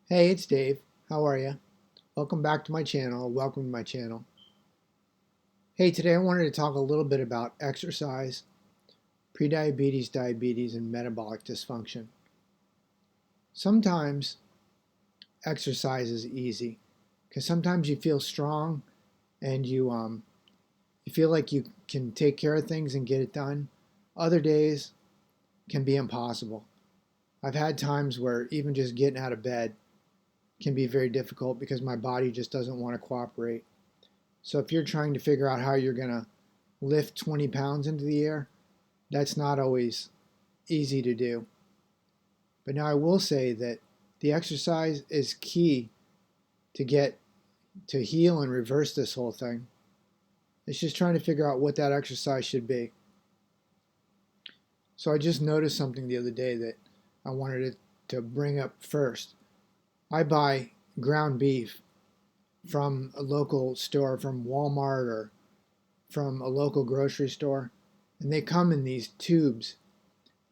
Hey, it's Dave. How are you? Welcome back to my channel. Welcome to my channel. Hey, today I wanted to talk a little bit about exercise, prediabetes, diabetes, and metabolic dysfunction. Sometimes exercise is easy because sometimes you feel strong and you feel like you can take care of things and get it done. Other days can be impossible. I've had times where even just getting out of bed can be very difficult because my body just doesn't want to cooperate. So if you're trying to figure out how you're going to lift 20 pounds into the air, that's not always easy to do. But now I will say that the exercise is key to get to heal and reverse this whole thing. It's just trying to figure out what that exercise should be. So I just noticed something the other day that I wanted to bring up first. I buy ground beef from a local store, from Walmart or from a local grocery store, and they come in these tubes.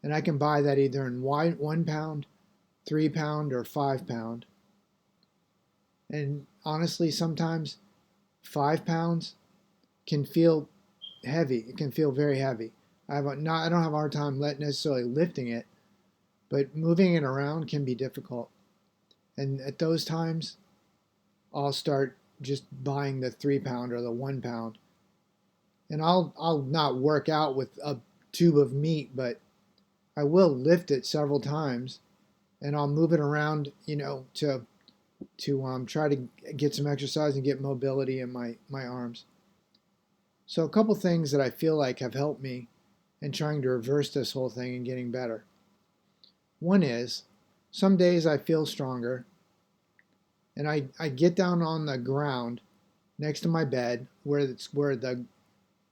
And I can buy that either in 1 pound, 3 pound, or 5 pound. And honestly, sometimes 5 pounds can feel heavy. It can feel very heavy. I don't have a hard time necessarily lifting it, but moving it around can be difficult. And at those times, I'll start just buying the 3 pound or the 1 pound. And I'll not work out with a tube of meat, but I will lift it several times, and I'll move it around, to try to get some exercise and get mobility in my arms. So a couple things that I feel like have helped me in trying to reverse this whole thing and getting better. One is some days I feel stronger, and I get down on the ground next to my bed where the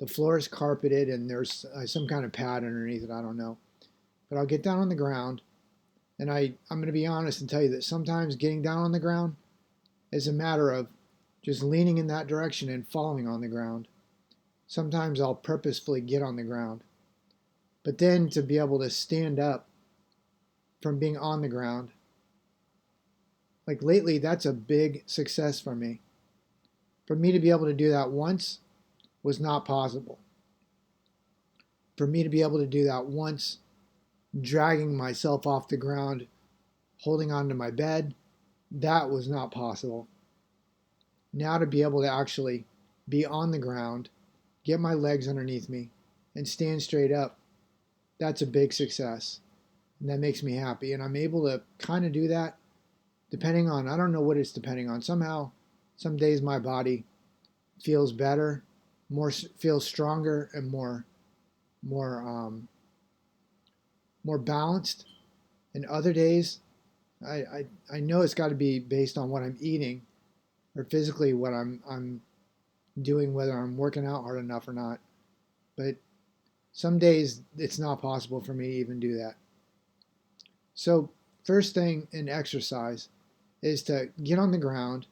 floor is carpeted and there's some kind of pad underneath it. I don't know. But I'll get down on the ground, and I'm going to be honest and tell you that sometimes getting down on the ground is a matter of just leaning in that direction and falling on the ground. Sometimes I'll purposefully get on the ground. But then to be able to stand up from being on the ground, like lately, that's a big success for me. For me to be able to do that once was not possible. For me to be able to do that once, dragging myself off the ground, holding onto my bed, that was not possible. Now to be able to actually be on the ground, get my legs underneath me, and stand straight up, that's a big success. And that makes me happy. And I'm able to kind of do that depending on, I don't know what it's depending on. Somehow, some days my body feels better, feels stronger, and more more balanced. And other days, I know it's got to be based on what I'm eating or physically what I'm doing, whether I'm working out hard enough or not. But some days it's not possible for me to even do that. So first thing in exercise is to get on the ground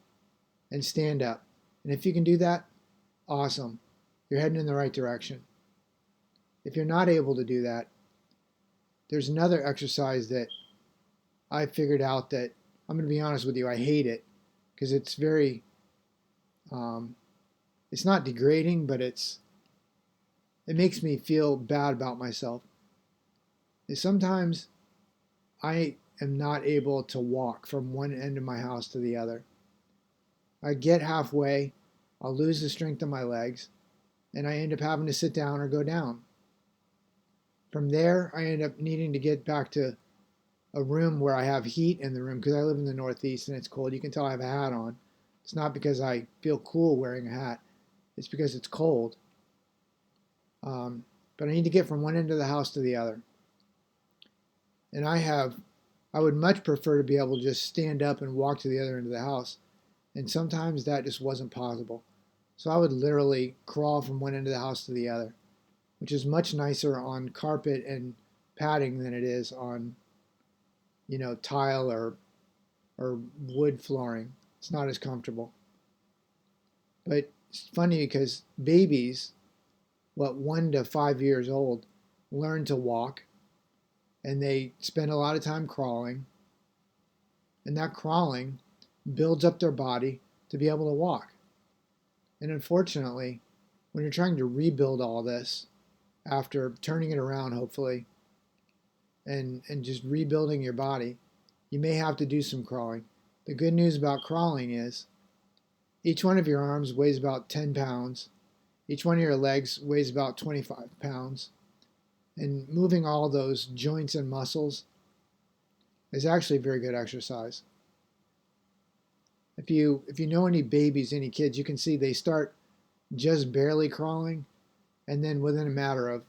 and stand up. And if you can do that, awesome. You're heading in the right direction. If you're not able to do that, there's another exercise that I figured out that I'm going to be honest with you, I hate it because it's very, it's not degrading, but it makes me feel bad about myself. Is sometimes I am not able to walk from one end of my house to the other. I get halfway, I'll lose the strength of my legs, and I end up having to sit down or go down. From there, I end up needing to get back to a room where I have heat in the room because I live in the Northeast and it's cold. You can tell I have a hat on. It's not because I feel cool wearing a hat. It's because it's cold. But I need to get from one end of the house to the other. And I would much prefer to be able to just stand up and walk to the other end of the house. And sometimes that just wasn't possible. So I would literally crawl from one end of the house to the other, which is much nicer on carpet and padding than it is on, tile or wood flooring. It's not as comfortable. But it's funny because babies, 1 to 5 years old, learn to walk, and they spend a lot of time crawling, And that crawling builds up their body to be able to walk. And unfortunately, when you're trying to rebuild all this after turning it around, hopefully, and just rebuilding your body, you may have to do some crawling. The good news about crawling is each one of your arms weighs about 10 pounds. Each one of your legs weighs about 25 pounds. And moving all those joints and muscles is actually a very good exercise. If you know any babies, any kids, you can see they start just barely crawling, and then within a matter of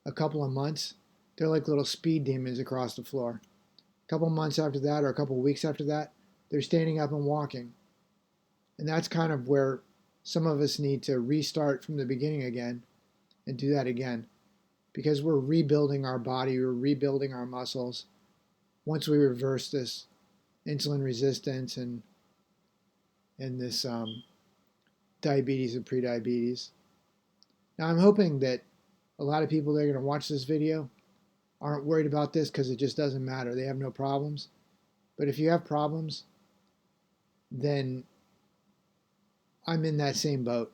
a couple of months, they're like little speed demons across the floor. A couple of months after that, or a couple of weeks after that, they're standing up and walking. And that's kind of where some of us need to restart from the beginning again and do that again, because we're rebuilding our body, we're rebuilding our muscles once we reverse this insulin resistance and this diabetes and prediabetes. Now I'm hoping that a lot of people that are going to watch this video aren't worried about this because it just doesn't matter. They have no problems. But if you have problems, then I'm in that same boat.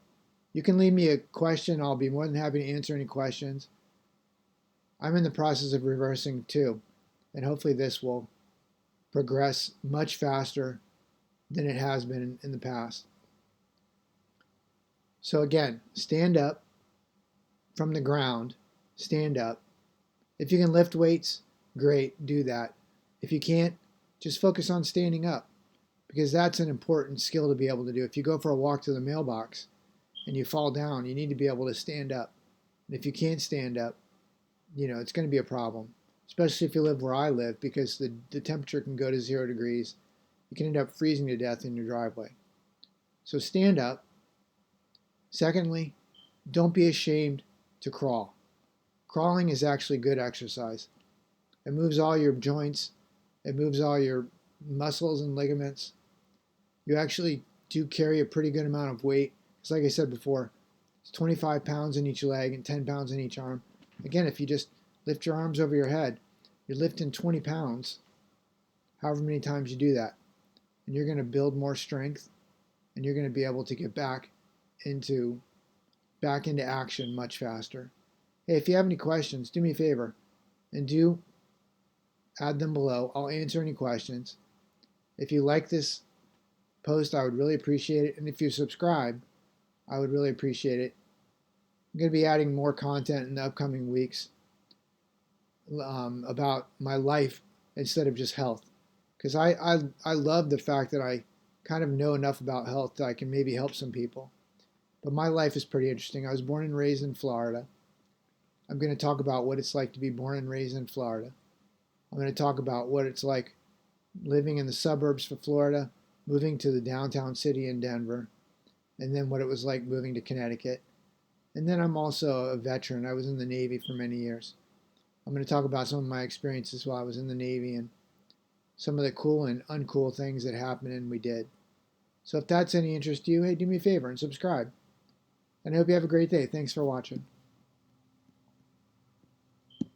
You can leave me a question. I'll be more than happy to answer any questions. I'm in the process of reversing too. And hopefully this will progress much faster than it has been in the past. So again, stand up from the ground. Stand up. If you can lift weights, great, do that. If you can't, just focus on standing up, because that's an important skill to be able to do. If you go for a walk to the mailbox and you fall down, you need to be able to stand up. And if you can't stand up, it's going to be a problem, especially if you live where I live, because the temperature can go to 0 degrees. You can end up freezing to death in your driveway. So stand up. Secondly, don't be ashamed to crawl. Crawling is actually good exercise. It moves all your joints. It moves all your muscles and ligaments. You actually do carry a pretty good amount of weight. Because like I said before, it's 25 pounds in each leg and 10 pounds in each arm. Again, if you just lift your arms over your head, you're lifting 20 pounds, however many times you do that. And you're going to build more strength, and you're going to be able to get back into action much faster. Hey, if you have any questions, do me a favor and do add them below. I'll answer any questions. If you like this post, I would really appreciate it. And if you subscribe, I would really appreciate it. I'm going to be adding more content in the upcoming weeks about my life instead of just health. Because I love the fact that I kind of know enough about health that I can maybe help some people. But my life is pretty interesting. I was born and raised in Florida. I'm going to talk about what it's like to be born and raised in Florida. I'm going to talk about what it's like living in the suburbs of Florida, moving to the downtown city in Denver, and then what it was like moving to Connecticut. And then I'm also a veteran. I was in the Navy for many years. I'm going to talk about some of my experiences while I was in the Navy and some of the cool and uncool things that happened and we did. So if that's any interest to you, hey, do me a favor and subscribe. And I hope you have a great day. Thanks for watching.